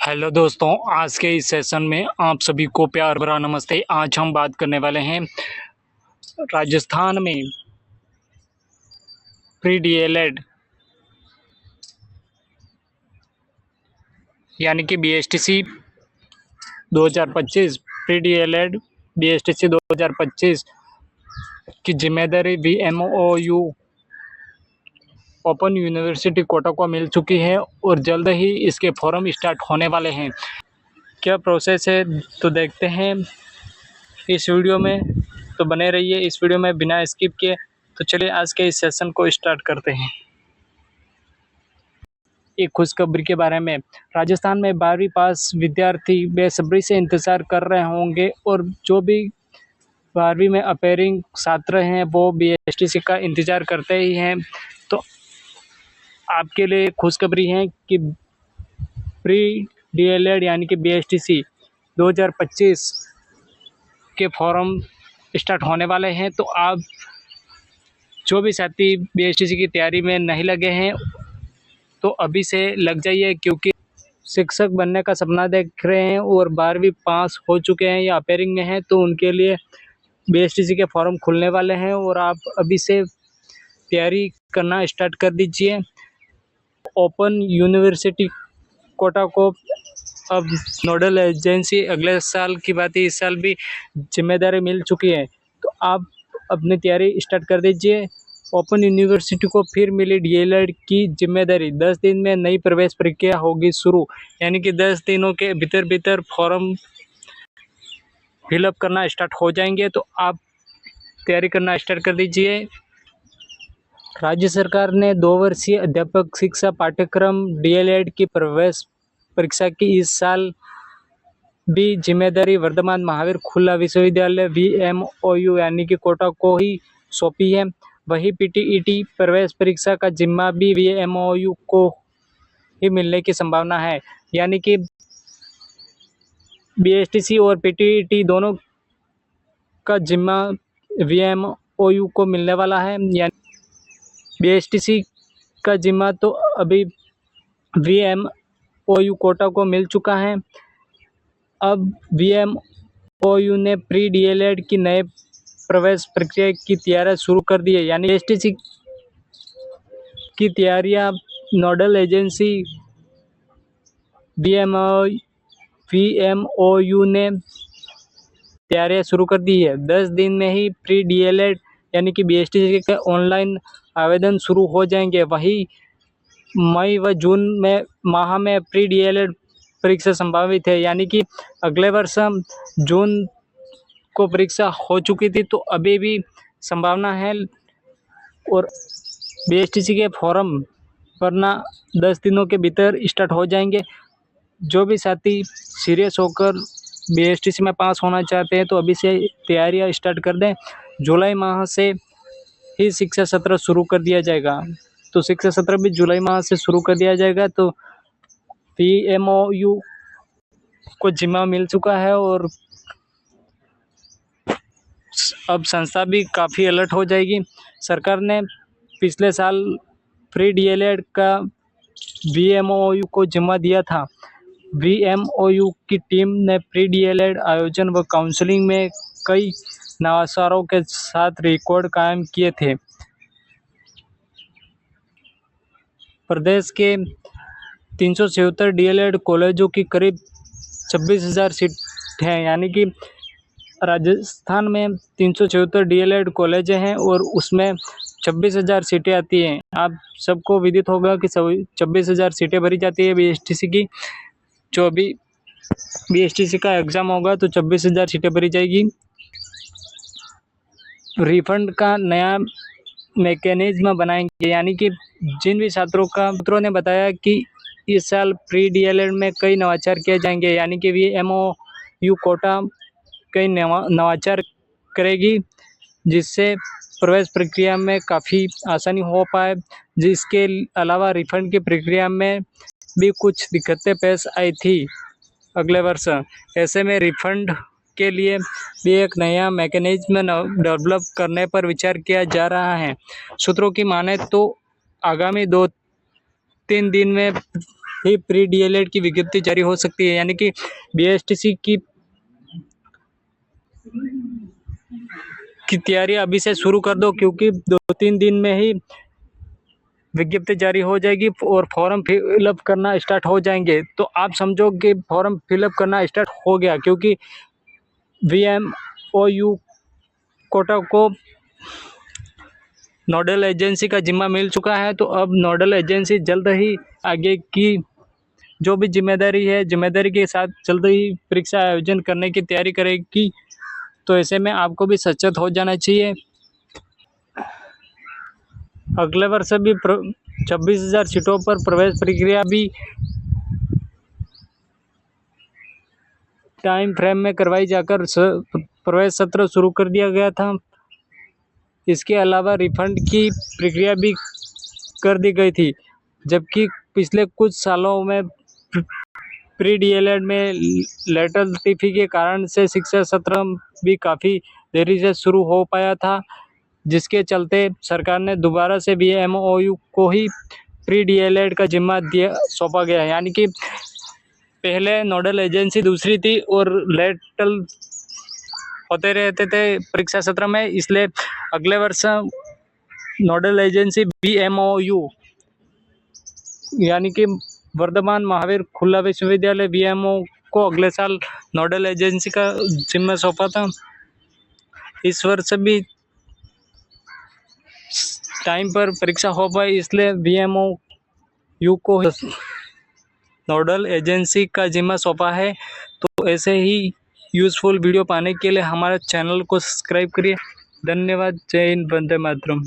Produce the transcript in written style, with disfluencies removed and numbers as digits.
Hello दोस्तों, आज के इस सेशन में आप सभी को प्यार भरा नमस्ते। आज हम बात करने वाले हैं राजस्थान में प्री डीएलएड यानी कि बीएसटीसी 2025 प्री डीएलएड बीएसटीसी 2025 की जिम्मेदारी वीएमओयू ओपन यूनिवर्सिटी कोटा को मिल चुकी है और जल्द ही इसके फॉर्म स्टार्ट होने वाले हैं। क्या प्रोसेस है तो देखते हैं इस वीडियो में, तो बने रहिए इस वीडियो में बिना स्किप किए। तो चलिए आज के इस सेशन को स्टार्ट करते हैं। एक खुशखबरी के बारे में, राजस्थान में 12वीं पास विद्यार्थी बेसब्री से इंतज़ार कर रहे होंगे और जो भी 12वीं में अपेयरिंग छात्र हैं वो बीएसटीसी का इंतज़ार करते ही हैं। तो आपके लिए खुशखबरी है कि प्री डीएलएड यानी कि बीएसटीसी 2025 के फॉर्म स्टार्ट होने वाले हैं। तो आप जो भी साथी बीएसटीसी की तैयारी में नहीं लगे हैं तो अभी से लग जाइए, क्योंकि शिक्षक बनने का सपना देख रहे हैं और 12वीं पास हो चुके हैं या अपेयरिंग में हैं तो उनके लिए बीएसटीसी के फॉर्म खुलने वाले हैं और आप अभी से तैयारी करना स्टार्ट कर दीजिए। ओपन यूनिवर्सिटी कोटा को अब नोडल एजेंसी अगले साल की बात है, इस साल भी जिम्मेदारी मिल चुकी है, तो आप अपनी तैयारी स्टार्ट कर दीजिए। ओपन यूनिवर्सिटी को फिर मिली डीएलएड की जिम्मेदारी। 10 दिन में नई प्रवेश प्रक्रिया होगी शुरू, यानी कि 10 दिनों के भीतर फॉर्म फिलअप करना स्टार्ट हो जाएंगे, तो आप तैयारी करना स्टार्ट कर दीजिए। राज्य सरकार ने 2 वर्षीय अध्यापक शिक्षा पाठ्यक्रम डीएलएड की प्रवेश परीक्षा की इस साल भी जिम्मेदारी वर्धमान महावीर खुला विश्वविद्यालय वीएमओयू यानी कि कोटा को ही सौंपी है। वही पीटीईटी प्रवेश परीक्षा का जिम्मा भी वीएमओयू को ही मिलने की संभावना है, यानी कि बीएसटीसी और पीटीईटी दोनों का जिम्मा वीएमओयू को मिलने वाला है। यानी बीएसटीसी का जिम्मा तो अभी वीएमओयू कोटा को मिल चुका है। अब वीएमओयू ने प्री डीएलएड की नए प्रवेश प्रक्रिया की तैयारी शुरू कर दी है, यानी बीएसटीसी की तैयारियां नोडल एजेंसी वीएमओयू ने तैयारियां शुरू कर दी है। 10 दिन में ही प्री डीएलएड यानी कि बीएसटीसी के ऑनलाइन आवेदन शुरू हो जाएंगे। वही मई व जून में माह में प्री डीएलएड परीक्षा संभावित है, यानी कि अगले वर्ष जून को परीक्षा हो चुकी थी तो अभी भी संभावना है। और बीएसटीसी के फॉर्म भरना 10 दिनों के भीतर स्टार्ट हो जाएंगे। जो भी साथी सीरियस होकर बीएसटीसी में पास होना चाहते हैं तो अभी से तैयारियां स्टार्ट कर दें। जुलाई माह से ही शिक्षा सत्र शुरू कर दिया जाएगा, तो शिक्षा सत्र भी जुलाई माह से शुरू कर दिया जाएगा। तो वीएमओयू को जिम्मा मिल चुका है और अब संस्था भी काफ़ी अलर्ट हो जाएगी। सरकार ने पिछले साल प्री डीएलएड का वीएमओयू को जिम्मा दिया था। वीएमओयू की टीम ने प्री डीएलएड आयोजन व काउंसलिंग में कई नवाचारों के साथ रिकॉर्ड कायम किए थे। प्रदेश के 376 डीएलएड कॉलेजों की करीब 26,000 सीट हैं, यानी कि राजस्थान में 376 डीएलएड कॉलेज हैं और उसमें 26,000 सीटें आती हैं। आप सबको विदित होगा कि 26,000 सीटें भरी जाती है बीएसटीसी की। जो भी बीएसटीसी का एग्ज़ाम होगा तो 26,000 सीटें भरी जाएगी। रिफंड का नया मैकेनिज्म बनाएंगे, यानी कि जिन भी छात्रों ने बताया कि इस साल प्री डीएलएड में कई नवाचार किए जाएंगे, यानी कि वीएमओयू कोटा कई नवाचार करेगी जिससे प्रवेश प्रक्रिया में काफ़ी आसानी हो पाए। जिसके अलावा रिफंड की प्रक्रिया में भी कुछ दिक्कतें पेश आई थी अगले वर्ष। ऐसे में रिफंड के लिए भी एक नया मैकेनिज्म डेवलप करने पर विचार किया जा रहा है। सूत्रों की माने तो आगामी 2-3 दिन में ही प्री डीएलएड की विज्ञप्ति जारी हो सकती है। यानी कि बीएसटीसी की तैयारी अभी से शुरू कर दो, क्योंकि 2-3 दिन में ही विज्ञप्ति जारी हो जाएगी और फॉर्म फिलअप करना स्टार्ट हो जाएंगे। तो आप समझो कि फॉर्म फिलअप करना स्टार्ट हो गया, क्योंकि VMOU कोटा को नोडल एजेंसी का जिम्मा मिल चुका है। तो अब नोडल एजेंसी जल्द ही आगे की जो भी जिम्मेदारी के साथ जल्द ही परीक्षा आयोजन करने की तैयारी करेगी। तो ऐसे में आपको भी सचेत हो जाना चाहिए। अगले वर्ष भी 26,000 सीटों पर प्रवेश प्रक्रिया भी टाइम फ्रेम में करवाई जाकर प्रवेश सत्र शुरू कर दिया गया था। इसके अलावा रिफंड की प्रक्रिया भी कर दी गई थी, जबकि पिछले कुछ सालों में प्री डीएलएड में लेटर लतीफ़ी के कारण से शिक्षा सत्र भी काफ़ी देरी से शुरू हो पाया था, जिसके चलते सरकार ने दोबारा से VMOU को ही प्री डीएलएड का जिम्मा सौंपा गया। यानी कि पहले नोडल एजेंसी दूसरी थी और लेट होते रहते थे परीक्षा सत्र में, इसलिए अगले वर्ष नोडल एजेंसी VMOU यानी कि वर्धमान महावीर खुला विश्वविद्यालय VMO को अगले साल नोडल एजेंसी का जिम्मा सौंपा था। इस वर्ष भी टाइम पर परीक्षा हो पाई, इसलिए VMOU को नोडल एजेंसी का जिम्मा सौंपा है। तो ऐसे ही यूज़फुल वीडियो पाने के लिए हमारे चैनल को सब्सक्राइब करिए। धन्यवाद। जय हिंद, वंदे मातरम।